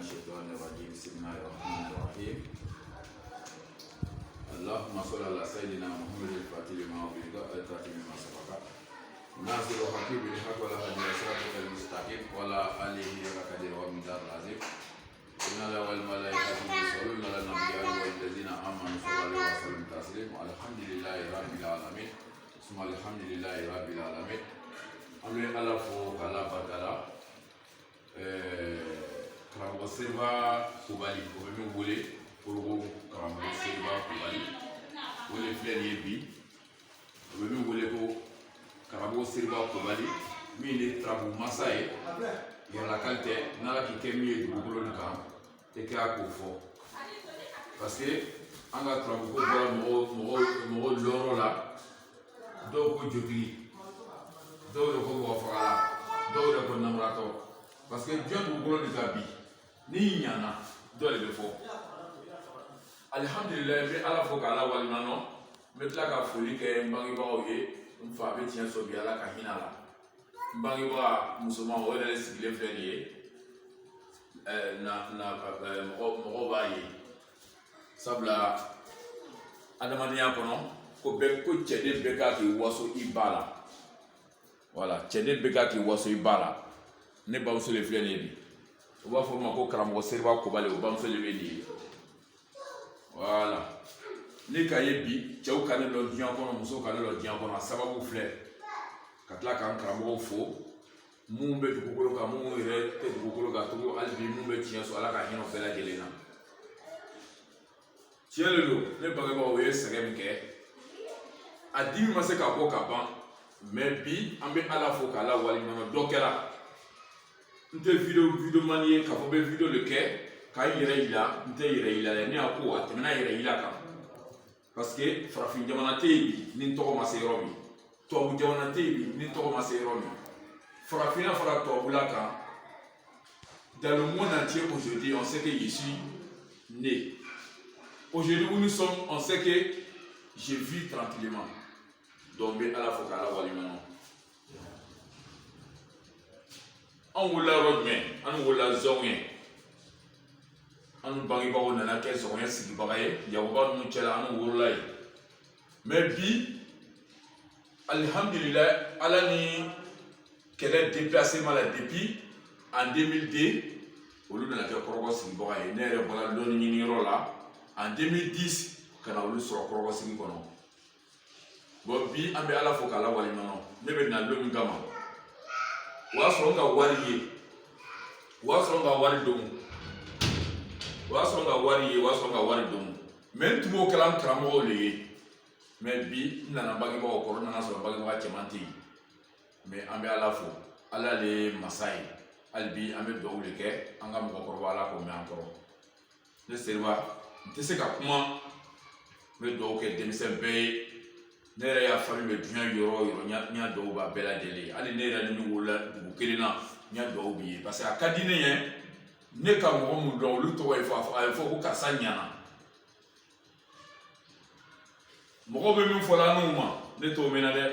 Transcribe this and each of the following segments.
الشيطان الرجيم بسم الله الرحمن الرحيم اللهم صل على سيدنا محمد الفاتح لما أغلق الكاتب لما سبق ناصر الحق بالحق ولا هادي إلى صراطك المستقيم ولا آله وقدر ومقدار العظيم إن الله والملائكة يصلون على النبي والذين آمنوا صلى الله عليه وسلم تسليما الحمد لله رب العالمين ثم الحمد لله رب العالمين أمي الله فوق الله بدلا karamɔgɔ Seriba Kulibali o bɛ min wele ko karamɔgɔ Seriba Kulibali o de filɛ nin ye bi o bɛ min wele ko karamɔgɔ Seriba Kulibali min ye tarabu masa ye yɛrɛlakali tɛ n'ala k'i kɛ min ye dugukolo nin kan i k'a k'o fɔ parce que an ka tarabu ko bɔra mɔgɔw lɔrɔ la dɔw ko jotigi dɔw de ko mɔgɔfagala dɔw de ko namuratɔ parce que Dieu dugukolo nin ka bi ni ɲana dɔ de bɛ fɔ alihamdulilayi n bɛ ala fo k'ala waliɲuman dɔn n bɛ tila ka foli kɛ n bangebagaw ye n fa bɛ tiɲɛ sɔrɔ bi ala ka hinɛ a la n bangebaga musoman o yɛrɛ sigilen filɛ nin ye mɔgɔw b'a ye sabula adamadenya kɔnɔ ko cɛden bɛɛ k'a k'i waso i ba la voilà cɛden bɛɛ k'a k'i waso i ba la ne bamuso de filɛ nin ye bi u b'a fɔ o ma ko karamɔgɔ Seriba Kulibali o bamuso de bɛ nin ye voilà ne ka ye bi cɛw ka ne lɔ diɲɛ kɔnɔ musow ka ne lɔ diɲɛ kɔnɔ a sababu filɛ ka tila k'an karamɔgɔw fo mun bɛ dugukolo kan mun yɛrɛ tɛ dugukolo kan tugun hali bi mun bɛ tiɲɛ sɔrɔ ala ka hinɛ o bɛɛ lajɛlen na tiɲɛ de don ne bangebagaw o ye sɛgɛn min kɛ a dimi ma se ka bɔ ka ban mais bi an bɛ ala fo k'ala waliɲuman dɔ kɛra n tɛ video mani ye k'a fɔ bɛ video de kɛ k'a yɛrɛ yira n tɛ yɛrɛ yira dɛ ne y'a ko a tɛmɛna yɛrɛ yira kan parce que farafin jamana tɛ yen bi ni tɔgɔ ma se yɔrɔ min tubabu jamana tɛ yen bi ni tɔgɔ ma se yɔrɔ min farafinna fara tubabula kan dans le monde entier aujourd'hui on sait que je suis né aujourd'hui où nous sommes on sait que je vis tranquillement donc n bɛ ala fo k'ala waliɲuman an wolola yɔrɔ jumɛn an wolola zɔn ye an bangebagaw nana kɛ zɔn ye sigibaga ye yakuba ninnu cɛla an wolola yen mais bi alihamdulilayi ala ni kɛlɛ déplacement la depuis en 2002 olu nana kɛ kɔrɔbɔ sigibaga ye ne yɛrɛ bɔra dɔɔni ɲini yɔrɔ la en 2010 ka na olu sɔrɔ kɔrɔbɔ sigi kɔnɔ bon bi an bɛ ala fo k'ala waliɲuman ne bɛ na don min kama o y'a sɔrɔ n ka wari ye o y'a sɔrɔ n ka wari don o y'a sɔrɔ n ka wari ye o y'a sɔrɔ n ka wari don mais n tun b'o kɛla n karamɔgɔw de ye mais bi n nana bangebagaw kɔrɔ n nana sɔrɔ bangebaga cɛman tɛ yen mais an bɛ ala fo ala de ye masa ye hali bi an bɛ dugawu de kɛ an ka mɔgɔkɔrɔba ala k'o mɛn an kɔrɔ ne Seriba n tɛ se ka kuma n bɛ dugawu kɛ denmisɛn bɛɛ ye ne yɛrɛ y'a faamu bɛ diɲɛ yɔrɔ o yɔrɔ n y'a dugawu b'a bɛɛ lajɛlen hali ne yɛrɛ ni min wolola dugu kelen na n y'a dugawu b'i ye parce que a ka di ne ye ne ka mɔgɔ mun dɔn olu tɔgɔ ye a ye fɔ ko karisa ɲana mɔgɔw bɛ min fɔla n'u ma ne t'o mɛn na dɛ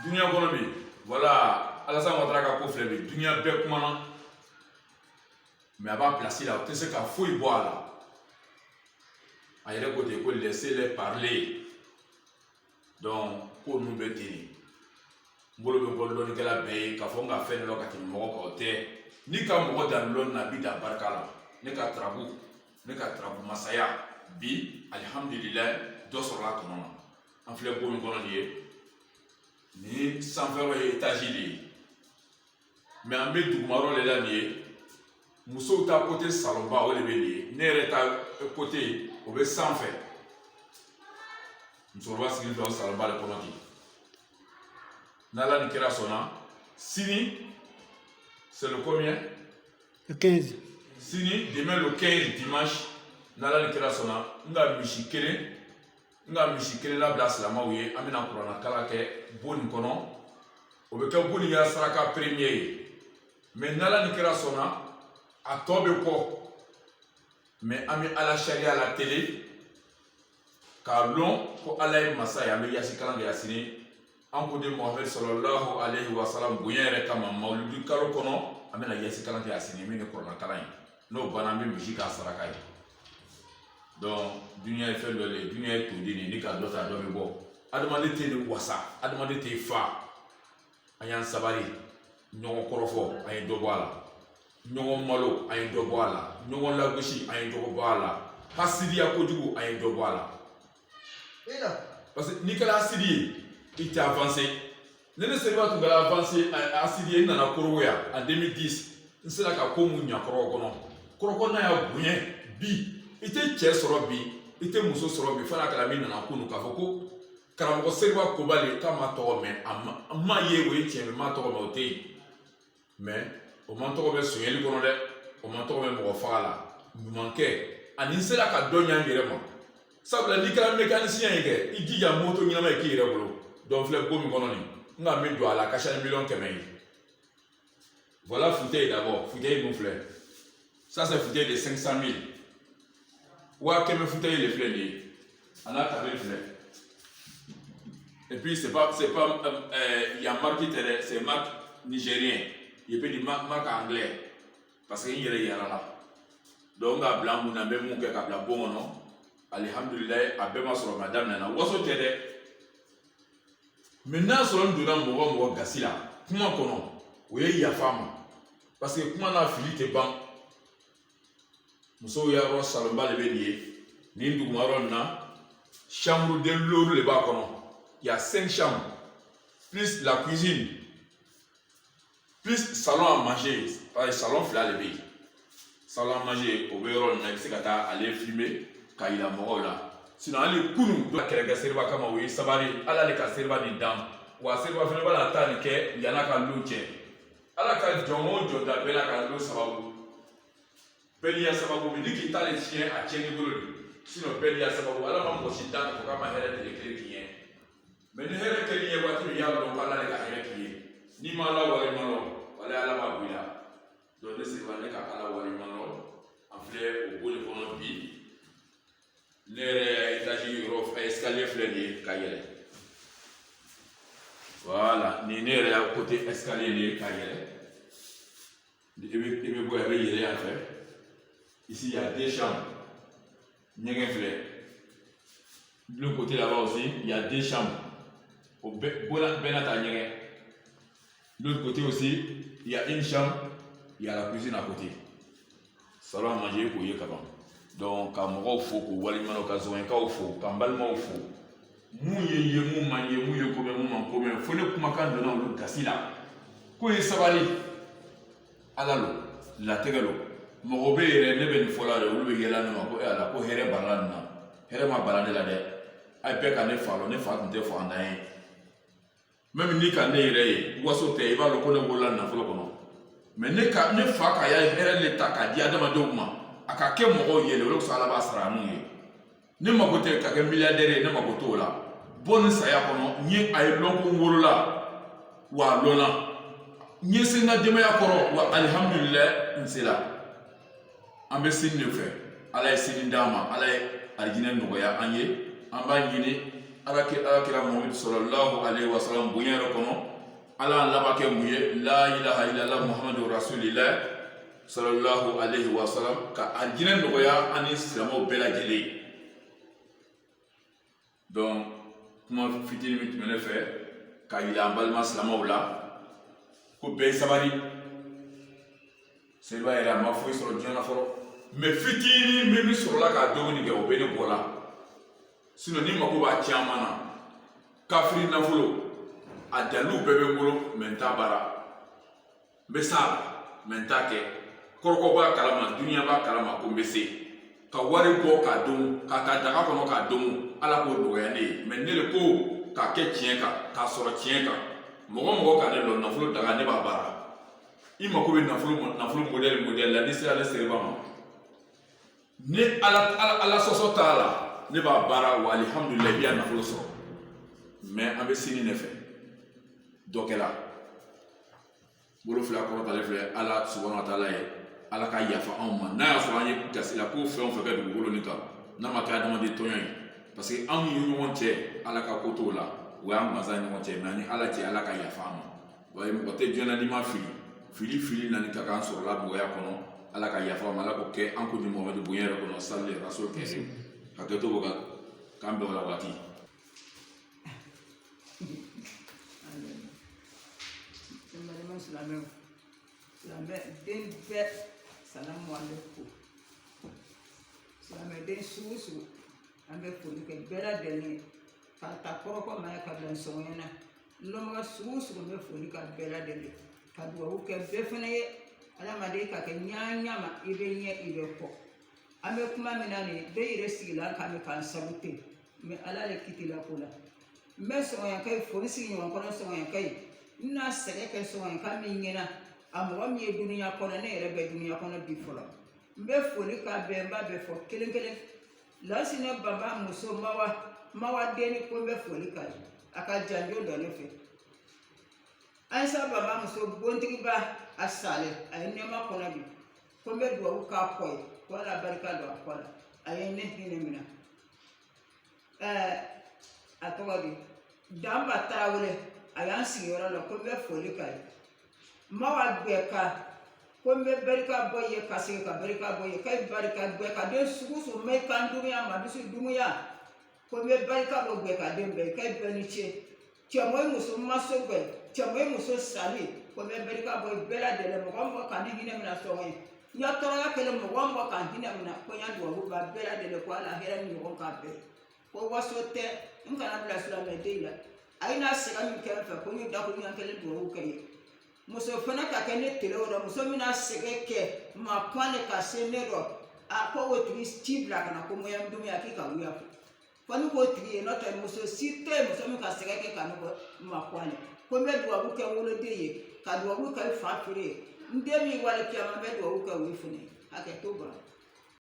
dunuya kɔnɔ bi voilà Alassane Ouattara ka ko filɛ bi dunuya bɛɛ kumana mais a b'a place la o tɛ se ka foyi bɔ a la a yɛrɛ ko ten ko laissez-les parler donc ko ninnu bɛ ten de n bolo bɛ bɔ dɔnnikɛla bɛɛ ye k'a fɔ n ka fɛn dɔ la ka tɛmɛ mɔgɔ kan o tɛ n'i ka mɔgɔ dan dɔnni na bi dan barika la ne ka tarabu masaya bi alihamdulilayi dɔ sɔrɔla tɔnɔ na an filɛ bon min kɔnɔ nin ye ni sanfɛ ye étage de ye mais an bɛ duguma yɔrɔ de la nin ye musow ta côté salonba o de bɛ nin ye ne yɛrɛ ta côté o bɛ sanfɛ musokɔrɔba sigilen filɛ o salonba de kɔnɔ ten n'ala ni kɛra sɔnna sini c'est le combien? Le 15. Sini demain le 15 dimanche n'ala ni kɛra sɔnna n ka misi kelen labila silamɛw ye an bɛna kuranna kala kɛ bon nin kɔnɔ o bɛ kɛ bon nin ka saraka premier ye mais n'ala ni kɛra sɔnna a tɔ bɛ kɔ mais an bɛ ala sariya la télé k'a lɔn ko ala ye masa ye an bɛ yasi kalan kɛ yasini an ko de Muhamɛdi sallallahu alayhi wa sallam bonya yɛrɛ kama mawuludi kalo kɔnɔ an bɛna yɛsi kalan kɛ a sini min ni kɔrɔna kalan ye n'o banna an bɛ misi k'a saraka ye donc duniya ye fɛn dɔ de ye duniya ye tonden de ye ni ka dɔ ta dɔ bɛ bɔ adamaden tɛ ni wasa adamaden tɛ fa an y'an sabali ɲɔgɔn kɔrɔfɔ an ye dɔ bɔ a la ɲɔgɔn malo an ye dɔ bɔ a la ɲɔgɔn lagosi an ye dɔ bɔ a la hasidiya kojugu an ye dɔ bɔ a la parce que n'i kɛra hasidi ye i tɛ avancer ne Seriba tun kɛra avancer hasidi ye n nana korogoya en 2010 n sera ka ko mun ɲa kɔrɔgɔ kɔnɔ kɔrɔgɔ n'a y'a bonya bi i tɛ cɛ sɔrɔ bi i tɛ muso sɔrɔ bi fana kɛra min nana kunu k'a fɔ ko karamɔgɔ Seriba Kobali k'a ma tɔgɔ mɛn a ma ye o ye tiɲɛ mɛ ma tɔgɔ mɛn o tɛ yen mais o man tɔgɔ bɛ sonyɛli kɔnɔ dɛ o man tɔgɔ bɛ mɔgɔ faga la ɲuman kɛ ani n sera ka dɔ ɲa n yɛrɛ ma sabula n'i kɛra mécanicien ye kɛ i jija moto ɲɛnama ye k'i yɛrɛ bolo donc filɛ ko min kɔnɔ nin n ka min don a la a ka ca ni miliyɔn 100 ye voilà fauteuil d'abord fauteuil mun filɛ ça c'est fauteuil de 500 000 waa kɛmɛ fauteuil de filɛ nin ye a n'a tabali filɛ et puis c'est pas il y a marque tɛ dɛ c'est marque nigérien et puis di marque anglais parce que n yɛrɛ yara la donc n ka bila mun na n bɛ mun kɛ ka bila bon kɔnɔ alihamdulilayi a bɛɛ ma sɔrɔ ma daminɛna waso tɛ dɛ mais n'a sɔrɔ n donna mɔgɔ gasi la kuma kɔnɔ o ye yafa ma parce que kuma n'a fili tɛ ban musow ya yɔrɔ salonba de bɛ nin ye nin duguma yɔrɔ nin na chambre de l'eau de b'a kɔnɔ il y a 5 chambres plus la cuisine plus salon à manger parce que salon fila de bɛ yen salon à manger o bɛ yɔrɔ nin na i bɛ se ka taa ale filmer ka yira mɔgɔw la sinon hali kunu dɔ kɛlɛ kɛ Seriba kama o ye sabali ala le ka Seriba nin dan wa Seriba fana b'a ta nin kɛ yan'a ka lon cɛ ala ka jɔn o jɔn da bɛɛ n'a ka lon sababu bɛɛ n'i ya sababu ni k'i ta le tiɲɛ a tiɲɛni bolo de sinon bɛɛ n'i ya sababu ala ma mɔgɔ si dan k'a fɔ k'a ma hɛrɛ tile kelen k'i ye mais ni hɛrɛ kɛli ye waati min i y'a dɔn ko ala de ka hɛrɛ k'i ye n'i ma ala waleɲuman dɔn wala ala b'a bɔ i la donc ne Seriba ne ka ala waleɲuman dɔn an filɛ o boli kɔnɔ bi ne yɛrɛ étage yɔrɔ escalier filɛ nin ye ka yɛlɛ voilà ni ne yɛrɛ ya côté escalier nin ye ka yɛlɛ i bɛ bɔ yan i bɛ yɛlɛ yan fɛ ici il y a 2 chambres ɲɛgɛn filɛ de l'autre côté là-bas aussi il y a 2 chambres o bɛɛ n'a ta ɲɛgɛn de l'autre côté aussi il y a 1 chambre il y a la cuisine à côté salon à manger k'o ye ka ban donc ka mɔgɔw fo k'u waleɲuman dɔn ka zɔnɲɛkaw fo ka n balimaw fo mun ye mun man ye mun ye ko mɛn mun man ko mɛn fo ne kumakan donna olu gasi la ko ye sabali ala lo latigɛ lo mɔgɔ bɛ yɛrɛ ne bɛ nin fɔ la dɛ olu bɛ yɛlɛ ne ma ko ala ko hɛrɛ bala nin na hɛrɛ ma bala ne la dɛ a bɛɛ ka ne fa lɔ ne fa tun tɛ fantan ye même ni ka ne yɛrɛ ye waso tɛ i b'a dɔn ko ne wolola nafolo kɔnɔ mais ne fa ka ya hɛrɛ le ta k'a di adamadenw ma a ka kɛ mɔgɔw ye olu sɔrɔ ala b'a sara mun ye ne mako tɛ ka kɛ milliardaire ye ne mako t'o la bɔ ni saya kɔnɔ n ye a ye lɔn ko n wolola wa a lɔnna n ye se n ka denbaya kɔrɔ wa alihamudulilayi n sera an bɛ sini de fɛ ala ye sini d'an ma ala ye alijinɛ nɔgɔya an ye an b'a ɲini alakira Muhamadu sallallahu alaihi wa sallam bonya yɛrɛ kɔnɔ ala y'an laban kɛ mun ye la ilaha illallah muhammadu rasulillah sallallahu alaihi wa sallam ka alijinɛ nɔgɔya ani silamɛw bɛɛ lajɛlen donc kuma fitinin min tun bɛ ne fɛ ka yira an balima silamɛw la ko bɛɛ sabali Seriba yɛrɛ a ma foyi sɔrɔ diɲɛ na fɔlɔ mais fitinin min sɔrɔla k'a dɔgɔnin kɛ o bɛ ne bɔ la sinon ni mako b'a caman na kafiri nafolo a dalilu bɛɛ bɛ n bolo mais n t'a baara n bɛ s'a la mais n t'a kɛ kɔrɔkɔ b'a kalama duniya b'a kalama ko n bɛ se ka wari bɔ k'a don ka ta daga kɔnɔ k'a don ala k'o nɔgɔya ne ye mais ne de ko k'a kɛ tiɲɛ kan k'a sɔrɔ tiɲɛ kan mɔgɔ ka ne dɔn nafolo daga ne b'a baara i mako bɛ nafolo modèle la ni sera ne Seriba ma ni ala sɔsɔ t'a la ne b'a baara wa alihamudulilayi i bɛ nafolo sɔrɔ mais an bɛ sini ne fɛ dɔ kɛra bolo fila kɔrɔtalen filɛ ala subahana wa taala ye ala ka yafa anw ma n'a y'a sɔrɔ an ye gasila ko fɛn o fɛn kɛ dugukolo nin kan n'a ma kɛ adamaden tɔɲɔ ye parce que anw ni ɲɔgɔn cɛ ala ka ko t'o la o y'an gansan ni ɲɔgɔn cɛ mais ani ala cɛ ala ka yafa an ma wa mɔgɔ tɛ jɔn na n'i ma fili fili nani ka kan sɔrɔ la nɔgɔya kɔnɔ ala ka yafa ma ala k'o kɛ an ko di Muhamadu bonya yɛrɛ kɔnɔ salli rasul kɛse hakɛto bɔ kan bɛn o la waati den bɛɛ salamu alaikum silamɛden sugu sugu an bɛ foli kɛ bɛɛ lajɛlen k'a ta kɔrɔkɔ ma ka bila sɔngɔn na lɔmɔgɔ sugu sugu bɛ foli ka bɛɛ lajɛlen ka dugawu kɛ bɛɛ fana ye adamaden ka kɛ ɲaɲama i bɛ ɲɛ i bɛ kɔ an bɛ kuma min na nin bɛɛ yɛrɛ sigilan kan bɛ k'an sabu ten mɛ ala de kiti la ko la n bɛ sɔngɔnyanka ye foli sigi ɲɔgɔn kɔnɔ sɔngɔnyanka ye n bɛna sɛgɛ kɛ sɔngɔnyanka min ɲɛna a mɔgɔ min ye dunuya kɔnɔ ne yɛrɛ bɛ dunuya kɔnɔ bi fɔlɔ n bɛ foli ka bɛn n b'a bɛɛ fɔ kelen kelen Lasine baba muso mawa deni ko n bɛ foli ka ye a ka janjo dɔ ne fɛ Ayisa baba muso bontigiba a sale a ye nɛɛma kɔnɔ bi ko n bɛ dugawu k'a kɔ ye ko ala barika don a kɔ la a ye ne hinɛ minɛ a tɔgɔ di Danba Tarawele a y'an sigiyɔrɔ la ko n bɛ foli ka ye mawa bɛɛ ka ko n bɛ barika bɔ ye ka segin ka barika bɔ ye ka ye barika bɛɛ ka den sugu sugu mɛ kan dumuya ma dusu dumuya ko n bɛ barika bɔ bɛɛ ka den bɛɛ ka ye bɛɛ ni ce cɛmɔ ye muso maso bɛɛ cɛmɔ ye muso sali ko n bɛ barika bɔ bɛɛ lajɛlen mɔgɔ mɔgɔ kan ne hinɛ minɛ sɔngɔ ye n ya tɔɔrɔya kɛlɛ mɔgɔ mɔgɔ kan hinɛ minɛ ko n ya dugawu ba bɛɛ lajɛlen ko ala hɛrɛ ni ɲɔgɔn ka bɛɛ ko waso tɛ n kana bila silamɛden la a ye n'a sɛgɛn min kɛ n fɛ ko n ye dakuruɲɛ kelen dugawu kɛ ye muso fana ka kɛ ne tele o la muso min n'a sɛgɛn kɛ ma kuma ne ka se ne rɔ a ko o tigi ci bila ka na ko mɔya dumiya k'i ka wuya fɔ ni k'o tigi ye n'o tɛ muso si tɛ yen muso min ka sɛgɛn kɛ ka ne bɔ ma kuma ne ko n bɛ dugawu kɛ woloden ye ka dugawu kɛ fa feere ye n den min wale kiyama n bɛ dugawu kɛ o ye fana hakɛ to ban